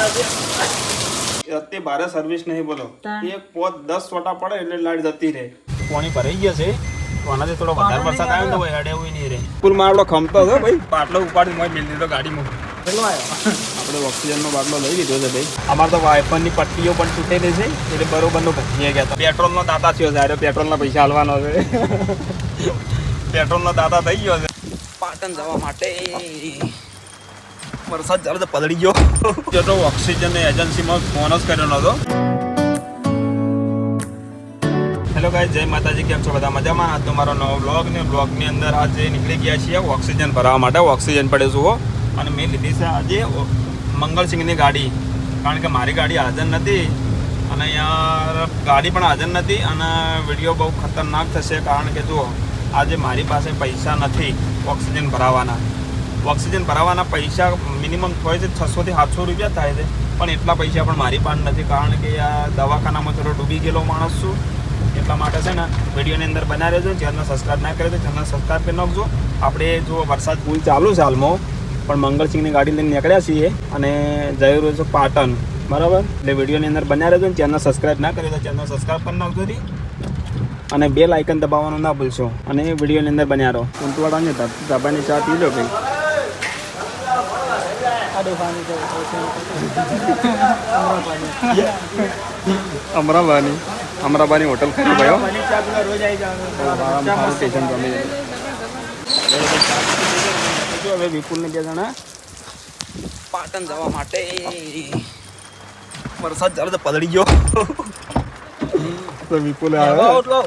અત્યારે ભારે સર્વિસ નહીં બોલો, એક પોત 10 સોટા પડે એટલે લાઈટ જતી રહે. પાણી ભરાઈ ગયા છે તો આનાથી થોડો વધારે વરસાદ આવ્યો તો હેડે એવું નહીં રહે. પુલમાં આપણો ખમતો હતો ભાઈ, બાટલો ઉપાડી મેં મિલ દીધો ગાડીમાં. કેટલો આવ્યો? આપણે ઓક્સિજનનો બાટલો લઈ લીધો છે ભાઈ. અમારે તો વાઇફરની પટ્ટીઓ પણ તૂટેલી છે એટલે બરોબરનો ભજીએ ગયા હતા. પેટ્રોલનો દાતા થયો છે, પેટ્રોલના પૈસા હાલવાનો છે. પેટ્રોલનો દાતા થઈ ગયો છે. પાટણ જવા માટે વરસાદ ચાલે તો પલળી ગયો. તો ઓક્સિજન એજન્સીમાં ફોન જ કર્યો નહોતો. હેલો ગાઈસ, જય માતાજી, કેમ છો બધા? મજામાં? આજ તમારો નવો બ્લોગની અંદર આજે નીકળી ગયા છીએ ઓક્સિજન ભરાવા માટે. ઓક્સિજન પડે જુઓ, અને મેં લીધી છે આજે મંગળસિંહની ગાડી, કારણ કે મારી ગાડી હાજર નથી અને અહીંયા ગાડી પણ હાજર નથી અને વિડીયો બહુ ખતરનાક થશે, કારણ કે જુઓ આજે મારી પાસે પૈસા નથી ઓક્સિજન ભરાવાના. ઓક્સિજન ભરાવાના પૈસા મિનિમમ હોય છે 600 થી 700 રૂપિયા થાય છે, પણ એટલા પૈસા પણ મારી પાસે નથી, કારણ કે આ દવાખાનામાં થોડો ડૂબી ગયેલો માણસ છું. એટલા માટે છે ને વિડીયોની અંદર બનાવી રહેજો. ચેનલ સબસ્ક્રાઈબ ના કરે તો ચેનલ સબસ્ક્રાઈબ કરી નાખજો. આપણે જો વરસાદ ફૂલ ચાલુ છે હાલમાં, પણ મંગળસિંહની ગાડી લઈને નીકળ્યા છીએ અને જઈ રહ્યું છે પાટણ, બરાબર? એટલે વિડીયોની અંદર બનાવી રહેજો. ચેનલ સબસ્ક્રાઈબ ના કરે તો ચેનલ સબસ્ક્રાઈબ કરી નાખજો અને બેલ આઇકન દબાવવાનું ના ભૂલશો. અને વિડીયોની અંદર બન્યા રહો. ઊંટવાડાની ધાબાની ચા પી લો ભાઈ. અમરાબાની હોટલ ખરી ભાઈ, સ્ટેશન હવે વિપુલ ને 2 જણા પાટણ જવા માટે. વરસાદ ચાલે તો પલળી ગયો. વિપુલ આવ્યો.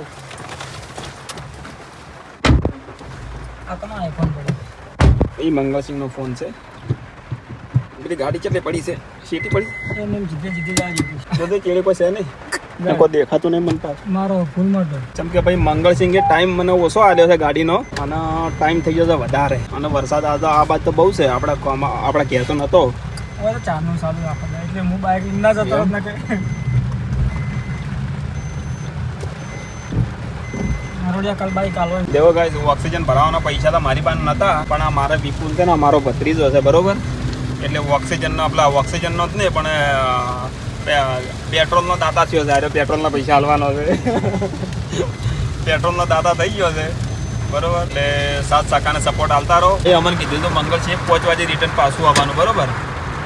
એ મંગળસિંહનો ફોન છે. પેલી ગાડી કેટલી પડી છે? સીટી પડી ચેડે પાસે નહીં, કોઈ દેખાતું નહીં મને પાછું. મારો ફૂલ માટે કેમ કે ભાઈ મંગળસિંહે ટાઈમ મને ઓછો આવ્યો છે ગાડીનો, અને ટાઈમ થઈ ગયો છે વધારે, અને વરસાદ આ બાદ તો બહુ છે. આપણા ઘેર તો નતો, ચારનું સારું રાખે એટલે હું બાઇક ના જતો. દેવો ગાઈસ, ઓક્સિજન ભરાવાના પૈસા તો મારી પાસે નતા, પણ આ મારા વિપુલ છે ને, અમારો ભત્રીજો છે, બરોબર? એટલે ઓક્સિજનનો ઓક્સિજનનો જ નહીં પણ પેટ્રોલનો દાતા થયો છે. પેટ્રોલના પૈસા હાલવાનો છે. પેટ્રોલનો દાતા થઈ ગયો છે, બરોબર? એટલે સાત શાખાને સપોર્ટ હાલતા રહો. એ અમને કીધું તો મંગળસિંહ 5 વાગે રિટર્ન પાછું આવવાનું, બરોબર?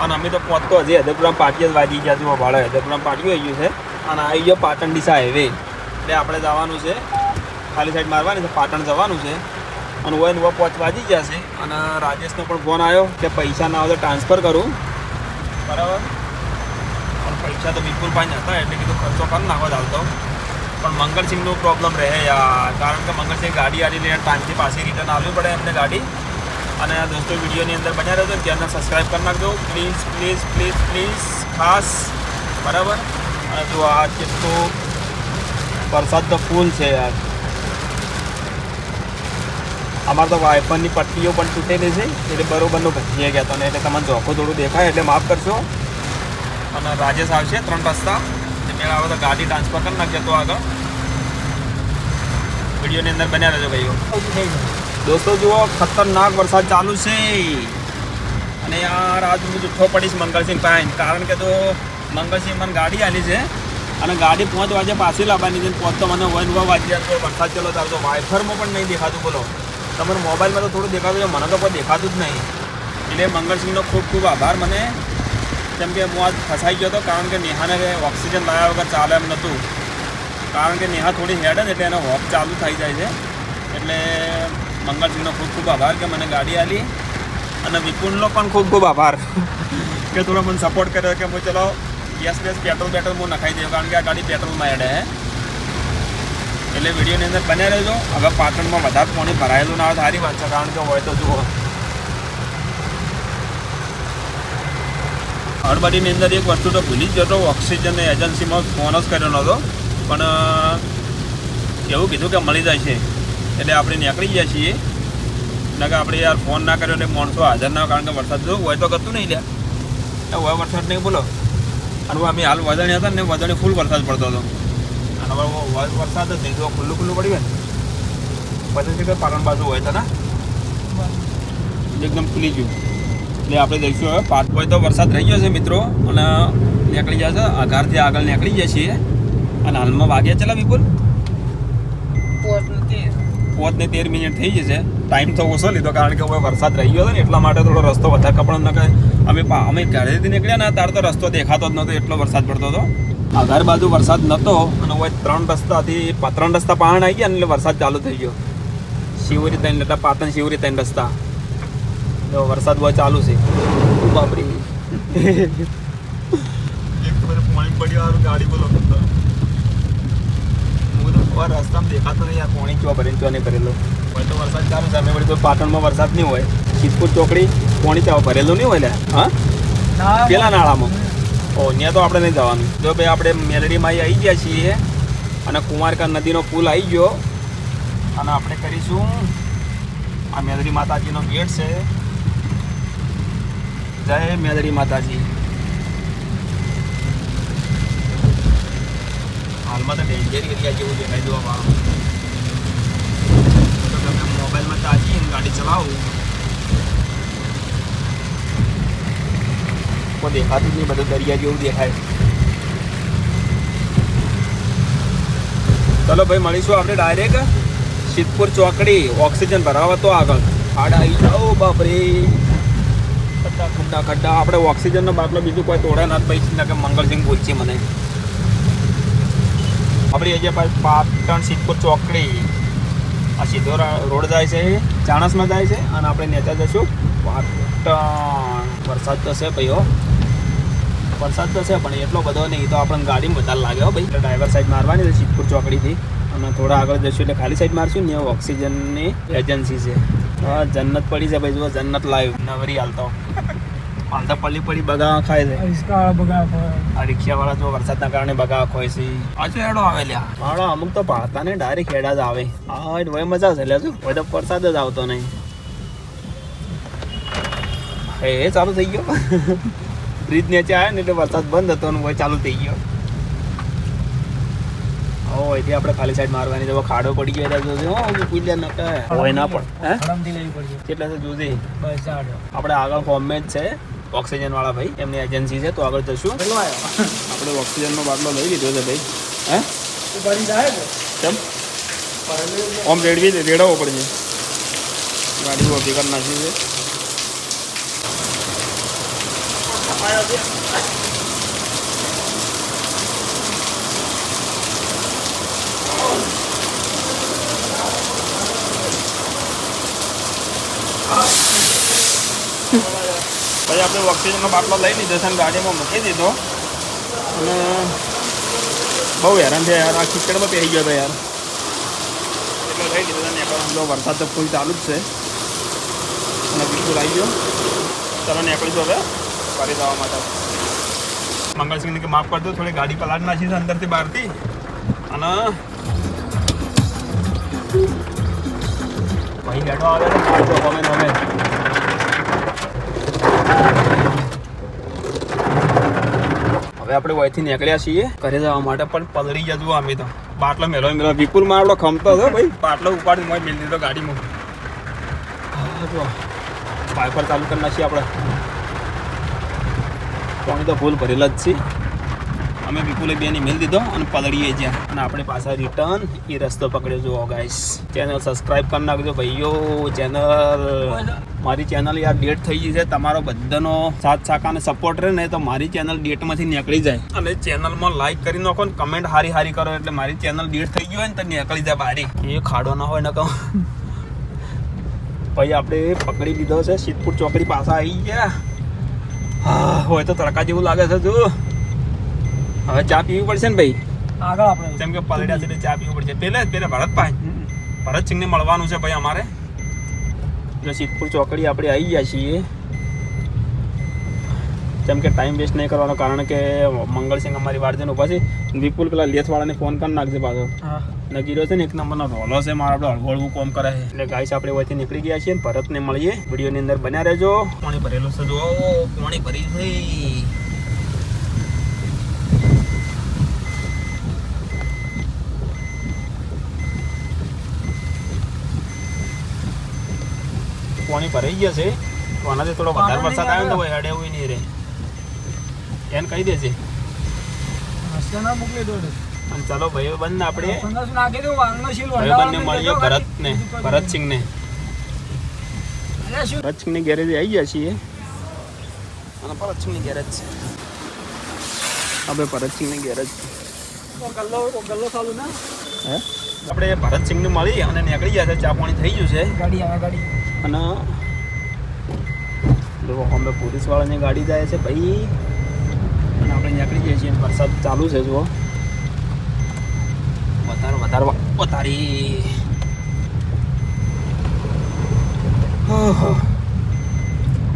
અને અમે તો પહોંચતો હજી હૈદરપુરમ પાટીએ જ વાગી ગયા. જુઓ ભાડે હૈદરપુરમ પાટીઓ આવી ગયું છે અને આવી ગયો પાટણ ડીસા હાઈવે. એટલે આપણે જવાનું છે, ખાલી સાઈડ મારવાની છે, પાટણ જવાનું છે. અને હોય ને 5 વાગી ગયા છે. અને રાજેશનો પણ ફોન આવ્યો કે પૈસા ના આવે તો ટ્રાન્સફર કરું, બરાબર? પણ પૈસા તો બિલકુલ પાસે હતા, એટલે કીધું ખર્ચો કરી નાખો ચાલતો. પણ મંગળસિંહનો પ્રોબ્લેમ રહે યાર, કારણ કે મંગળસિંહ ગાડી આલી લઈને ટાઈમથી પાછી રિટર્ન આવવી પડે એમને ગાડી. અને દોસ્તો વિડીયોની અંદર બન્યા રહેજો, ચેનલ સબસ્ક્રાઈબ કરી નાખજો પ્લીઝ પ્લીઝ પ્લીઝ પ્લીઝ, ખાસ, બરાબર? અને જો આ કેટલો વરસાદ તો ફૂલ છે યાર. અમારે તો વાઇફરની પટ્ટીઓ પણ તૂટેલી છે એટલે બરોબરનો ભજીએ ગયા હતા ને, એટલે તમને જોખો થોડું દેખાય એટલે માફ કરશો. અને રાજેશ આવશે 3 રસ્તા, મેળ આવે તો ગાડી ટ્રાન્સફર કરી નાખજો. તો આગળ વિડીયોની અંદર બન્યા રહેજો ભાઈઓ. દોસ્તો જુઓ, ખતરનાક વરસાદ ચાલુ છે. અને યાર આજ હું જુઠ્ઠો પડીશ મંગળસિંહ પાસે, કારણ કે તો મંગળસિંહ મને ગાડી આલી છે અને ગાડી 5 વાગે પાછી લાવવાની છે. 5 તો મને 1 વાગ્યા તો વરસાદ ચાલો તાર તો વાઇફરમાં પણ નહીં દેખાતું. બોલો, તમારે મોબાઈલમાં તો થોડું દેખાતું છે, મને તો કોઈ દેખાતું જ નહીં. એટલે મંગળસિંહનો ખૂબ ખૂબ આભાર મને, કેમ કે હું આજ ફસાઈ ગયો હતો, કારણ કે નેહાને ઓક્સિજન લાવ્યા વગર ચાલે એમ નહોતું. કારણ કે નેહા થોડી હેડે ને એટલે એનો હોપ ચાલુ થઈ જાય છે. એટલે મંગળસિંહનો ખૂબ ખૂબ આભાર કે મને ગાડી આલી, અને વિપુલનો પણ ખૂબ ખૂબ આભાર કે થોડો મને સપોર્ટ કર્યો કે હું ચલો ગેસ પેટ્રોલ હું નખાઈ દઉં, કારણ કે આ ગાડી પેટ્રોલમાં હેડે હે. એટલે વિડીયોની અંદર બન્યા રહેજો. હવે પાટણમાં વધારે પાણી ભરાયેલું ના આવે સારી વાત છે, કારણ કે હોય તો જુઓ હળબડીની અંદર એક વસ્તુ તો ભૂલી જ જતો, ઓક્સિજન એજન્સીમાં ફોન જ કર્યો નહોતો, પણ એવું કીધું કે મળી જાય છે એટલે આપણે નીકળી ગયા છીએ. ના કે આપણે યાર ફોન ના કર્યો એટલે માણસો હાજર ના, કારણ કે વરસાદ જો હોય તો કરતું નહીં લ્યા, હોય વરસાદ નહીં બોલો. અને અમે હાલ વજાણી હતા ને, વજાણી ફૂલ વરસાદ પડતો હતો. અને વરસાદ જ નહીં, જો ખુલ્લું પડ્યું ને પછી પાટણ બાજુ હોય તો ને એકદમ ખુલી ગયું. એટલે આપણે જઈશું હવે પાટ હોય તો વરસાદ રહી ગયો છે મિત્રો અને નીકળી જશે આઘારથી આગળ નીકળી જઈએ છીએ અને હાલમાં વાગ્યા ચલા વિપુલ 5:13 મિનિટ થઈ જશે. ટાઈમ તો ઓછો લીધો કારણ કે હવે વરસાદ રહી ગયો હતો ને એટલા માટે થોડો રસ્તો વધારે કપડો ન કહે. અમે ઘરેથી નીકળ્યા ને ત્યારે તો રસ્તો દેખાતો જ નહોતો, એટલો વરસાદ પડતો હતો. આઘાર બાજુ વરસાદ નહોતો અને હવે 3 રસ્તા પહાણ આવી ગયા ને એટલે વરસાદ ચાલુ થઈ ગયો. શિવરી 3 એટલે પાટણ શિવરી 3 રસ્તા તો વરસાદ બહુ ચાલુ છે. બાપરી પાણી પડ્યું ગાડી બોલો રસ્તામાં દેખાતો નહીં યાર. પાણી ચો ભરીને ચો નહીં ભરેલો હોય તો વરસાદ ચાલુ છે. અમે વળી તો પાટણમાં વરસાદ નહીં હોય. સિદ્ધપુર ચોકડી પાણી ત્યાં ભરેલું નહીં હોય લે. હા પેલા નાળામાં ઓ ત્યાં તો આપણે નહીં જવાનું. જો ભાઈ આપણે મેલડીમાં આવી ગયા છીએ અને કુમારકા નદીનો પુલ આવી ગયો અને આપણે કરીશું આ મેલડી માતાજીનો ગેટ છે. જય મેલડી માતાજી. હાલમાં તો ડેન્જર એરિયા જેવું દેખાય જોવા તો તમે મોબાઈલમાં તાજી ગાડી ચલાવું તો દેખાતું જ નહીં, બધું દરિયા જેવું દેખાય. ચલો ભાઈ મળીશું આપણે ડાયરેક્ટ સિદ્ધપુર ચોકડી ઓક્સિજન ભરાવા તો આગળ આડા આવી જાઓ. બાપરે ખड्डा આપણે ઓક્સિજનનો બાટલો બીજું કોઈ તોડે ના પૈસા કે મંગળસિંહ બોલશે મને. આપણી અહીંયા પાટણ સિદ્ધપુર ચોકડી આ સીધો રોડ જાય છે, ચાણસમાં જાય છે અને આપણે નેતા જઈશું પાટણ. વરસાદ તો છે ભાઈઓ, વરસાદ તો છે પણ એટલો બધો નહીં. તો આપણને ગાડીમાં વધારે લાગે હો ભાઈ. ડ્રાઈવર સાઈડ મારવાની છે સિદ્ધપુર ચોકડીથી અને થોડા આગળ જઈશું એટલે ખાલી સાઈડ મારશું ને. ઓક્સિજનની એજન્સી છે. હા જન્નત પડી છે ભાઈ. જો જન્નત લાઈવ નવરી હાલતો હાલ તો પડી બગા ખાય છે. આ રિક્ષાવાળા જો વરસાદના કારણે બગા ખોય છે. પાછો હેડો આવે લ્યા માળો અમુક તો ભાળતા ને ડાયરેક્ટ હેડા જ આવે. હા હવે મજા છે લે. શું હોય તો વરસાદ જ આવતો નહીં. એ ચાલુ થઈ ગયો. બ્રિજ નીચે આવ્યો ને એટલે વરસાદ બંધ હતો ને હોય ચાલુ થઈ ગયો. અહીંથી આપણે ખાલી સાઈડ મારવાની. જો ખાડો પડી ગયો જોજે. પૂછ્યા ન હોય ના પણ કેટલા છે જોજે. આપણે આગળ હોમમેડ છે ઓક્સિજન વાળા ભાઈ, એમની એજન્સી છે. તો આગળ જશું. આપણે ઓક્સિજનનો બાટલો લઈ લીધો છે ભાઈ. હે કેમ ઓમ રેડાવવો પડશે. ગાડી ઊભી કરી નાખી છે. પછી આપણે ઓક્સિજનનો બાટલો લઈ લીધો છે અને ગાડીમાં મૂકી દીધો અને બહુ હેરાન છે યાર. આ ખીચડમાં પહેરી ગયો હતો યાર એટલે લઈ લીધો ને. વરસાદ તો ફૂલ ચાલુ જ છે અને બિલકુલ આવી ગયો. ચાલો નીકળીશું હવે ફરી જવા માટે. મંગળસિંહને કે માફ કરજો, થોડી ગાડી પલાટ નાખી છે અંદરથી બહારથી અને ભાઈ લેટો આવે છે. હવે આપણે વયથી નીકળ્યા છીએ ઘરે જવા માટે પણ પલળી જતું. અમે તો બાટલો મેળો વિપુલમાં આપણો ખમતો હતો ભાઈ. બાટલો ઉપાડી મેળ દીધો ગાડીમાં. જો વાઇપર ચાલુ કરી નાખીએ આપણે. પાણી તો ફૂલ ભરેલા જ છે. અમે વિપુલે બેની મેળ દીધો અને પલળીએ જ્યાં અને આપણે પાછા રિટર્ન એ રસ્તો પકડ્યો. જુઓ ગાઈસ ચેનલ સબસ્ક્રાઈબ કરી નાખજો ભાઈઓ. ચેનલ મારી ચેનલ યાર ડેટ થઈ ગઈ છે. તમારો બધાનો સાથ સાકા અને સપોર્ટ રહે ને તો મારી ચેનલ ડેટમાંથી નીકળી જાય. અને ચેનલમાં લાઈક કરી નાખો ને કમેન્ટ હારી કરો એટલે મારી ચેનલ ડેટ થઈ ગઈ હોય ને તો નીકળી જાય બારી. એ ખાડો ના હોય ને કહું ભાઈ. આપણે પકડી લીધો છે સિદ્ધપુર ચોકડી પાછા આવી ગયા. હા હોય તો તડકા જેવું લાગે છે. જો હવે ચા પીવી પડશે ને ભાઈ આગળ આપણે. જેમ કે પલડ્યા છે ચા પીવી પડશે. પેલા ભરતસિંહને મળવાનું છે ભાઈ અમારે. એટલે સિદ્ધપુર ચોકડી આપણે આવી ગયા છીએ. જેમ કે ટાઈમ વેસ્ટ નહીં કરવાનો કારણ કે મંગળસિંહ અમારી વાડ જઈને ઊભા છે. વિપુલ પેલા લેથવાળાને ફોન કરી નાખજે પાછો. નગીરો છે ને એક નંબરનો રોલો છે મારો. આપણે હળવું કોમ કરે છે એટલે ગાઈસ આપણે વયથી નીકળી ગયા છીએ. ભરતને મળીએ. વિડીયોની અંદર બન્યા રહેજો. પાણી ભરેલું છે. જો પાણી ભરી થઈ. પાણી ભરાઈ ગયા છે આનાથી થોડો વધારે વરસાદ આવ્યો ને તો હેડે એવું નહીં રે એને કહી દેજે અને ચાલો ભાઈ બંધ આપણે ભાઈબંધને મળીએ ભરતસિંહને ભરતસિંહની ગેરેજ આવી ગયા છીએ અને ભરતસિંહની ગેરેજ છે આપણે ભરતસિંહની ગેરેજ હે આપણે ભરતસિંહને મળી અને નીકળી ગયા છે ચા પાણી થઈ ગયું છે ગાડી અને જો અમે પોલીસવાળાની ગાડી જાય છે ભાઈ અને આપણે નીકળી જઈએ છીએ વરસાદ ચાલુ છે જુઓ વધારી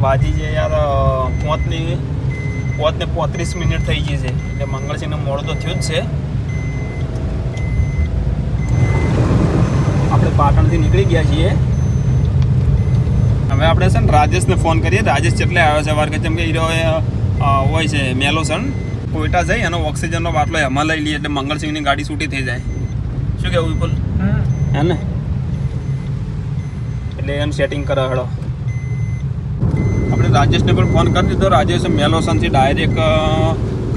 વાજી છે યાર 5:35 મિનિટ થઈ ગઈ છે એટલે મંગળસિંહને મોડું તો થયું જ છે આપણે પાટણથી નીકળી ગયા છીએ હવે આપણે છે ને રાજેશને ફોન કરીએ રાજેશ કેટલે આવ્યો છે વાર કે જેમ કે હીરો હોય છે મેલોસન કોઈટા જઈ અને ઓક્સિજનનો બાટલો એમાં લઈ લઈએ એટલે મંગળસિંહની ગાડી છૂટી થઈ જાય શું કેવું વિપુલ હે ને એટલે એનું સેટિંગ કરે હળો આપણે રાજેશને પણ ફોન કરી દીધો રાજેશ મેલોસનથી ડાયરેક્ટ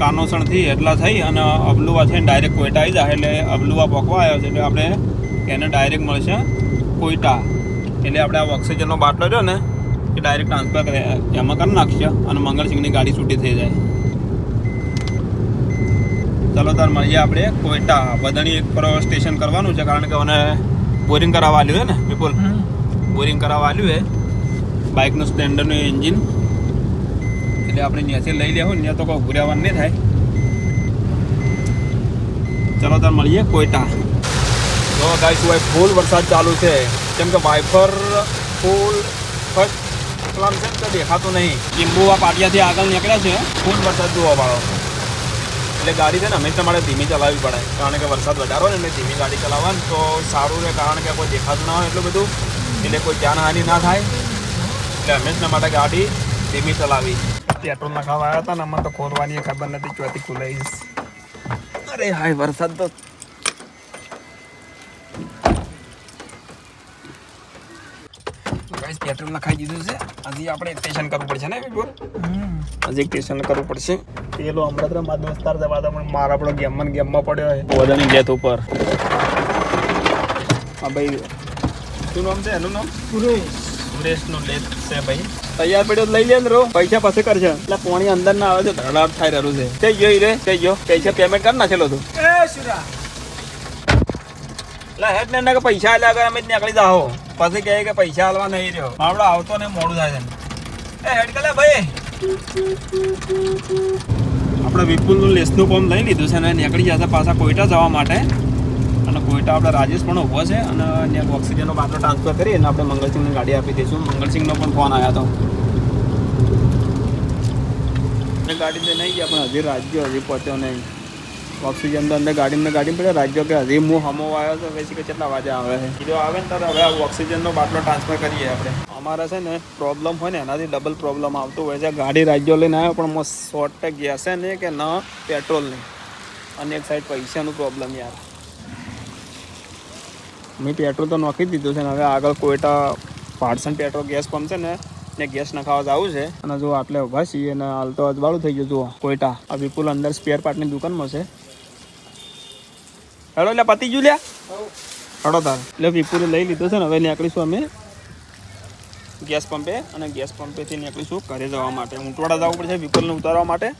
કાનોસણથી એટલા થઈ અને અબલુવા થઈને ડાયરેક્ટ કોઈટા આવી જાય એટલે અબલુવા પકવા આવ્યો છે એટલે આપણે એને ડાયરેક્ટ મળશે કોઈટા એટલે આપણે આ ઓક્સિજનનો બાટલો રહ્યો ને એ ડાયરેક્ટ ટ્રાન્સફર એમાં કરી નાખશે અને મંગળસિંહની ગાડી છૂટી થઈ જાય ચાલો તાર મળીએ આપણે કોઈટા બધાની એક પર સ્ટેશન કરવાનું છે કારણ કે મને બોરિંગ કરાવવા આવ્યું છે ને વિપુલ બોરિંગ કરાવવા આવ્યું છે બાઇકનું સ્પ્લેન્ડરનું એન્જિન એટલે આપણે ત્યાંથી લઈ લેવું ત્યાં તો કોઈ ઘૂર્યાવાનું નહીં થાય ચાલો તાર મળીએ કોઈટા જો ગાઈસ હોય ફૂલ વરસાદ ચાલુ છે કેમ કે વાઇફર ફૂલ ફર્સ્ટ પ્લાન છે તો દેખાતું નહીં લીંબુવા પાટિયાથી આગળ નીકળ્યા છે ફૂલ વરસાદ જોવા વાળો એટલે ગાડી છે ને હંમેશા મારે ધીમી ચલાવવી પડે કારણ કે વરસાદ વધારે હોય ને એટલે ધીમી ગાડી ચલાવવાની તો સારું રહે કારણ કે કોઈ દેખાતું ના હોય એટલું બધું એટલે કોઈ જાનહાનિ ના થાય એટલે હંમેશા માટે ગાડી ધીમી ચલાવી પેટ્રોલ નાખાવા આવ્યા હતા ને અમને તો ખોલવાની ખબર નથી ચોથી ખુલાઈશ અરે હાય વરસાદ તો પેટ્રોલ નખાઈ દીધું છે હજી આપણે સ્ટેશન કરવું પડશે ને હજી સ્ટેશન કરવું પડશે પેલો હમણાં મારા દોસ્તાર જવા તો પણ મારા આપણો ગેમમાં પડ્યો હોય બધાની ગેત ઉપર હા ભાઈ શું નામ છે એનું નામ સુરેશનું લેત છે ભાઈ તૈયાર પડ્યો લઈ લે ને રો પૈસા પાસે કરશે એટલે પોણી અંદર ના આવે છે ધડાટ થાય રહ્યું છે થઈ ગયો રે થઈ ગયો પૈસા પેમેન્ટ કરી નાખેલો તું એટલે હેડ ને કે પૈસા આલ્યા આગળ અમે જ નીકળી જાઓ પછી કહે કે પૈસા આલવા નહીં રહ્યો આપણે આવતો ને મોડું થાય છે એ હેડ કરે ભાઈ આપણે વિપુલનું લેસનું કામ લઈ લીધું છે અને નીકળી જશે પાછા કોઈટા જવા માટે અને કોઈટા આપણે રાજેશ પણ ઊભો છે અને ત્યાં ઓક્સિજનનો બાટલો ટ્રાન્સફર કરી અને આપણે મંગળસિંહની ગાડી આપી દઈશું મંગળસિંહનો પણ ફોન આવ્યો હતો એ ગાડી લઈને નહીં ગયા પણ હજી રાજ્યો હજી પહોંચ્યો નહીં ઓક્સિજન તો અંદર ગાડી પડે રાજ્યો કે હજી હું હમો આવ્યો તો પછી કે કેટલા વાગે આવે છે કીધું આવે ને ત્યારે હવે ઓક્સિજનનો બાટલો ટ્રાન્સફર કરીએ આપણે અમારે છે ને પ્રોબ્લેમ હોય ને એનાથી ડબલ પ્રોબ્લેમ આવતું હોય છે ગાડી રાજ્યો લઈને આવ્યો પણ મસ્ત શોર્ટ ગેસ છે ને કે ન પેટ્રોલ નહીં અને એક સાઈડ પૈસાનું પ્રોબ્લેમ યાર મેં પેટ્રોલ તો નાખી દીધું છે ને હવે આગળ કોઈટા પાર્સન પેટ્રોલ ગેસ પંપ છે ને ગેસ નખાવા જવું છે અને જો આટલે ઊભા છીએ અને હાલ તો અજવાળું થઈ ગયું જુઓ કોઈટા આ વિપુલ અંદર સ્પેર પાર્ટની દુકાનમાં છે હેડો એટલે પતી ગયું લ્યા હેડો તાર એટલે વિપુલે લઈ લીધો છે ને હવે નીકળીશું અમે ગેસ પંપે અને ગેસ પંપેથી નીકળીશું ઘરે જવા માટે ઊંટવાડા જવું પડશે વિપુલને ઉતારવા માટે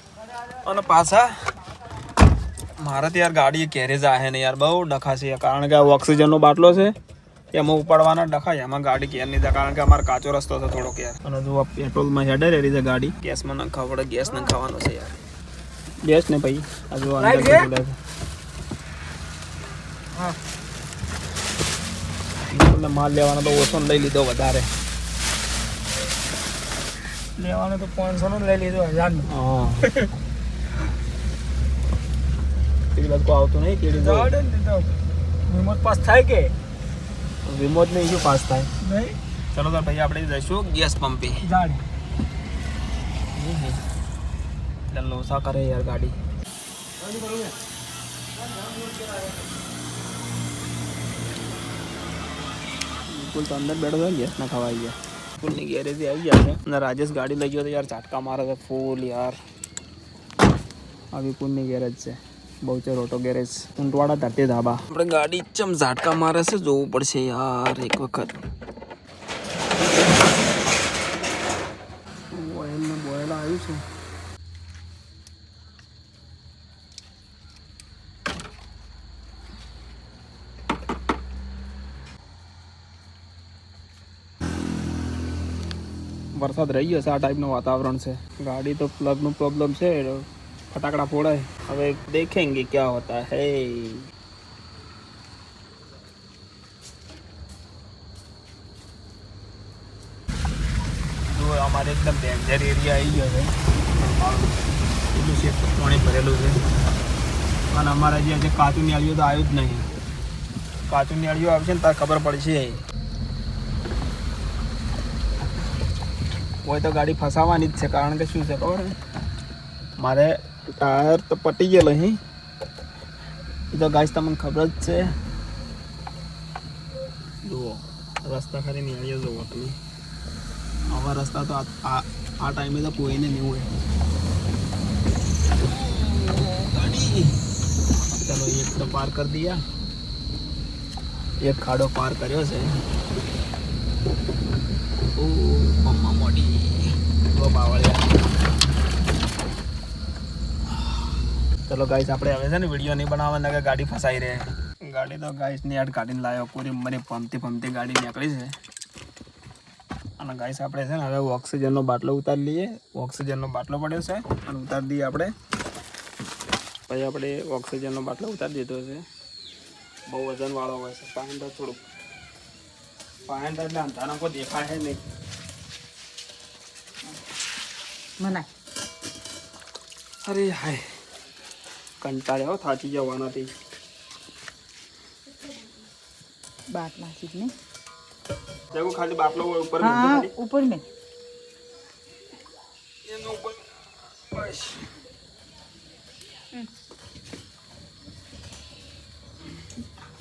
અને પાછા મારે તો યાર ગાડી કેરેજ આવે ને યાર બહુ ડખા છે કારણ કે ઓક્સિજનનો બાટલો છે એમાં ઉપાડવાના ડખાય એમાં ગાડી કેર નહીં થાય કારણ કે અમારે કાચો રસ્તો છે થોડોક યાર અને જો પેટ્રોલમાં હેડે રહેલી છે ગાડી ગેસમાં નખાવવા પડે ગેસ નખાવાનો છે યાર ગેસ ને ભાઈ હજુ અંદર એટલે માલ લેવાનો તો ઓછો લઈ લીધો વધારે લેવાનો તો 500 નો લઈ લીધો 1000 નો હા પેલા તો આવતો નહીં કેડી જાડે દીધો રિમોટ પાસ થાય કે રિમોટ ને ઇશ્યુ પાસ થાય નહીં ચલો તો ભાઈ આપણે જઈશું ગેસ પંપે જાડે એટલે લોસા કરે યાર ગાડી બિલકુલ તો અંદર બેઠો છે ગેસ ના ખવાઈ ગયા ફૂલની ગેરેજે આવી ગયા છે અને રાજેશ ગાડી લઈ ગયો તો યાર ઝાટકા મારે છે ફૂલ યાર. આ વિપુલની ગેરેજ છે, બહુચર ઓટો ગેરેજ, ઊંટવાડા ધરતી ધાબા. આપણે ગાડી ચમ ઝાટકા મારે છે, જોવું પડશે યાર એક વખત. ઓઇલ ને બોઇલ આવ્યું છે. વરસાદ રહી ગયો છે, આ ટાઈપનું વાતાવરણ છે. ગાડી તો પ્લગનું પ્રોબ્લેમ છે, ફટાકડા ફોડાય. હવે દેખેંગે ક્યાં હોતા હે. જો અમારે એકદમ ડેન્જર એરિયા આવી ગયો છે. એટલું છે પાણી ભરેલું છે અને અમારે જે કાચું નિયાળીઓ તો આવ્યું જ નહીં. કાચું નિયાળીઓ આવશે ને તાર ખબર પડશે. કોઈ તો ગાડી ફસાવાની જ છે, કારણ કે શું છે ખબર છે, મારે ટાયર તો પટી ગયેલો અહીં. એ તો ગાઈસ તમને ખબર જ છે. જુઓ રસ્તા ખાલી નિહાળીએ જુઓ તમે. આવા રસ્તા તો આ ટાઈમે તો કોઈને નહીં હોય. ગાડી ચલો એક તો પાર કરી દિયા, એક ખાડો પાર કર્યો છે. ઓ મમ્મા મોડી ઓ બાવળિયા. ચલો ગાઈસ આપણે હવે છે ને વિડીયો નહીં બનાવવાના કે ગાડી ફસાઈ રહે. ગાડી તો ગાઈસ ની યાર કાઢીને લાવ્યો, પૂરી મને પમતી ગાડી નીકળી છે. અને ગાઈસ આપણે છે ને હવે ઓક્સિજનનો બાટલો ઉતારી લઈએ. ઓક્સિજનનો બાટલો પડ્યો છે અને ઉતારી દઈએ આપણે. પછી આપણે ઓક્સિજનનો બાટલો ઉતારી દીધો છે. બહુ વજનવાળો હોય છે, 500 થોડુંક 500 એટલે અંધારા કોઈ દેખાય નહીં. મનાય અરે હાય કંટાળ્યો થાકી જવાનાથી. બાટ નાખી જ ને. देखो खाली बाटलो ऊपर में हाँ ऊपर में ये नो ऊपर बस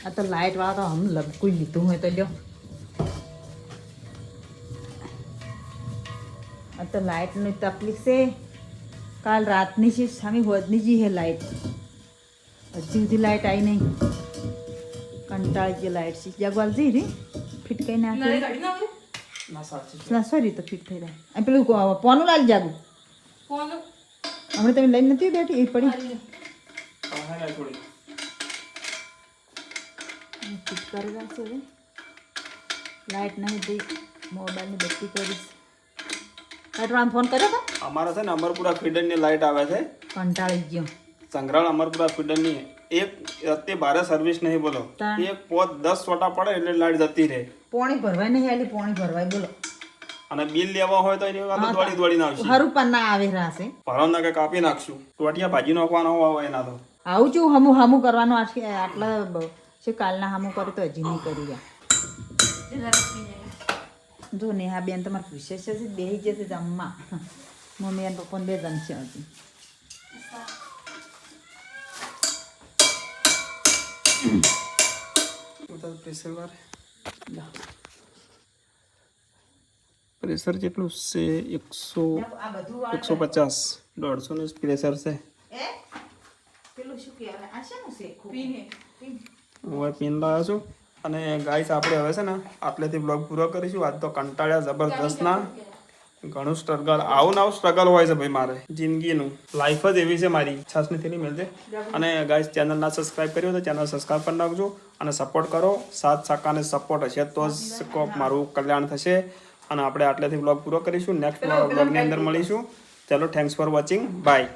आ तो लाइट वाला तो हम लग कोई लीधું હોય તો લ્યો. આ તો લાઇટની તકલીફ છે. કાલ રાતની છે, સામી હોદની જી હે લાઇટ. હજી સુધી લાઇટ આવી નહીં. કંટાળી ગઈ લાઇટ છે. જગવાલ જઈ રહી ફિટ કઈ નાખી ना साची સોરી તો ફિટ થઈ જાય. આ પેલું પોનું લાલ જાગું હમણાં તમે લઈને નથી બેઠી એ પડી है ना थोड़ी ફિટ કરી રાખશે હવે. લાઇટ નહીં દઈ મોબાઈલની બત્તી કરીશ. લાઇટવાળાને ફોન કર્યો તો हमारा से ना अमरपुरा फीडर ની લાઈટ આવે છે. કંટાળી ગયો. સંગ્રહ અમરપુરા ફીડર ની એક અત્યારે બારે સર્વિસ નહીં બોલો. એક પોત 10 સોટા પડે એટલે લાઈટ જતી રહે. પોણી ભરવાય નહીં આલી પોણી ભરવાય બોલો. અને બિલ લેવા હોય તો એની વાતો દોડી નાખશું. હરું પણ ના આવે રાસે ભરાવના કે કાપી નાખશું. ટોટિયા ભાજી નાખવાનો હોય એના તો આવું છું હમું કરવાનું. આટલા છે કાલના હમું કર્યું તો હજી નહીં કરી ગયા. જો નેહા બેન તમારે પૂછે છે બેસી જશે જમવા. મમ્મી અને પપ્પાને 2 જણ છે હજી. પ્રેશર વાર પ્રેશર કેટલું છે? 150 150 નું પ્રેશર છે. પેલું શું કહેવાય આ શેનું છે? હવે પિન લાવ્યો છું. અને ગાઈસ આપણે હવે છે ને આટલેથી બ્લોગ પૂરો કરીશું. આજ તો કંટાળ્યા જબરદસ્ત ના. ઘણું સ્ટ્રગલ આવું સ્ટ્રગલ હોય છે ભાઈ મારે જિંદગીનું. લાઈફ જ એવી છે મારી. છાસની થેલી મળશે. અને ગાઈસ ચેનલ ના સબસ્ક્રાઇબ કર્યું તો ચેનલ સબસ્ક્રાઇબ કરી નાખજો અને સપોર્ટ કરો. સાથ સાકાને સપોર્ટ હશે તો જ મારું કલ્યાણ થશે. અને આપણે આટલેથી બ્લોગ પૂરો કરીશું. નેક્સ્ટ બ્લોગની અંદર મળીશું. ચલો થેન્ક્સ ફોર વોચિંગ. બાય.